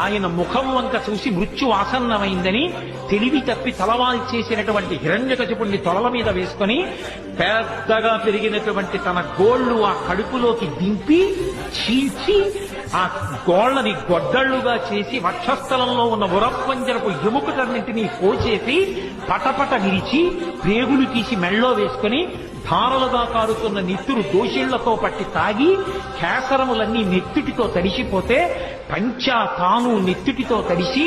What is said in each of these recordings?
ఆయన ముఖం వంక చూసి మృత్యు ఆసన్నమైందని తెలివి తప్పి తలవాల్చేసినటువంటి హిరణ్యకశిపుణ్ణి తొడల మీద వేసుకొని పెద్దగా పెరిగినటువంటి తన గోళ్లు ఆ కడుపులోకి దింపి చీల్చి ఆ గోళ్లని గొడ్డళ్లుగా చేసి వక్షస్థలంలో ఉన్న ఉరప్పంజరపు ఎముకటన్నింటినీ కోచేసి పటపట విరిచి ప్రేగులు తీసి మెళ్ళో వేసుకుని ధారలుగా కారుతున్న నెత్తురు దోషిళ్లతో పట్టి తాగి కేసరములన్నీ నెత్తుటితో తడిసిపోతే పంచా తాను నెత్తుటితో తడిసి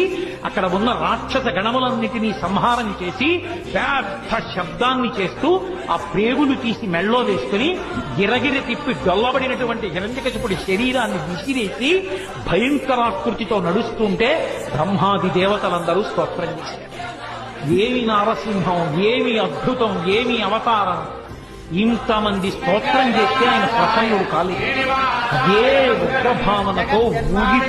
అక్కడ ఉన్న రాక్షస గణములన్నిటినీ సంహారం చేసి పెద్ద శబ్దాన్ని చేస్తూ ఆ ప్రేగులు తీసి మెళ్ళో వేసుకుని గిరగిర తిప్పి డొల్లబడినటువంటి హిరణ్యకశిపుడి శరీరాన్ని విసిరేసి భయంకరాకృతితో నడుస్తుంటే బ్రహ్మాది దేవతలందరూ స్తోత్రం చేశారు. ఏమి నారసింహం, ఏమి అద్భుతం, ఏమి అవతారం! ఇంతమంది స్తోత్రం చేస్తే ఆయన ప్రసన్నుడు కాలేదు. అదే ఉగ్రభావనతో ఊగి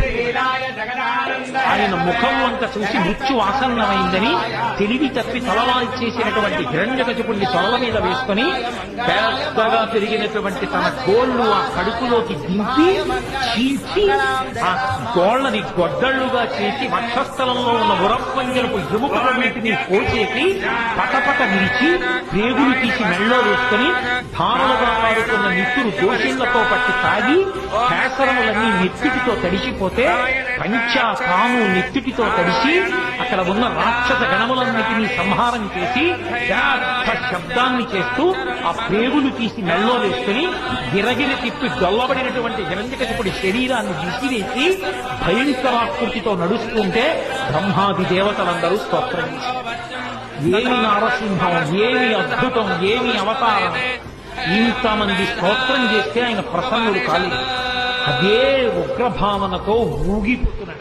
ఆయన ముఖం వంక చూసి మృత్యు ఆసన్నమైందని తెలివి తప్పి తలవాల్చేసినటువంటి హిరణ్యకశిపుణ్ణి తొడల మీద వేసుకొని పెద్దగా పెరిగినటువంటి తన గోళ్లు ఆ కడుపులోకి దింపి చీల్చి ఆ గోళ్లని గొడ్డళ్లుగా చేసి వక్షస్థలంలో ఉన్న ఉరప్పంజరపు ఎముకలన్నింటినీ కోచేసి పటపట విరిచి ప్రేగులు తీసి మెళ్ళో వేసుకొని ధారలుగా కారుతున్న నెత్తురు దోషిళ్లతో పట్టి తాగి కేసరములన్నీ నెత్తుటితో తడిసిపోతే పంచా తాను నెత్తుటితో తడిసి అక్కడ ఉన్న రాక్షస గణములన్నిటినీ సంహారం చేసి పెద్ద శబ్దాన్ని చేస్తూ ఆ ప్రేగులు తీసి మెళ్ళో వేసుకుని గిరగిర తిప్పి డొల్లబడినటువంటి హిరణ్యకశిపుడి శరీరాన్ని విసిరేసి భయంకరాకృతితో నడుస్తుంటే బ్రహ్మాది దేవతలందరూ స్తోత్రం చేశారు. ఏమి నారసింహం, ఏమి అద్భుతం, ఏమి అవతారం! ఇంతమంది స్తోత్రం చేస్తే ఆయన ప్రసన్నుడు కాలేదు. అదే ఉగ్రభావనతో ఊగిపోతున్నాడు.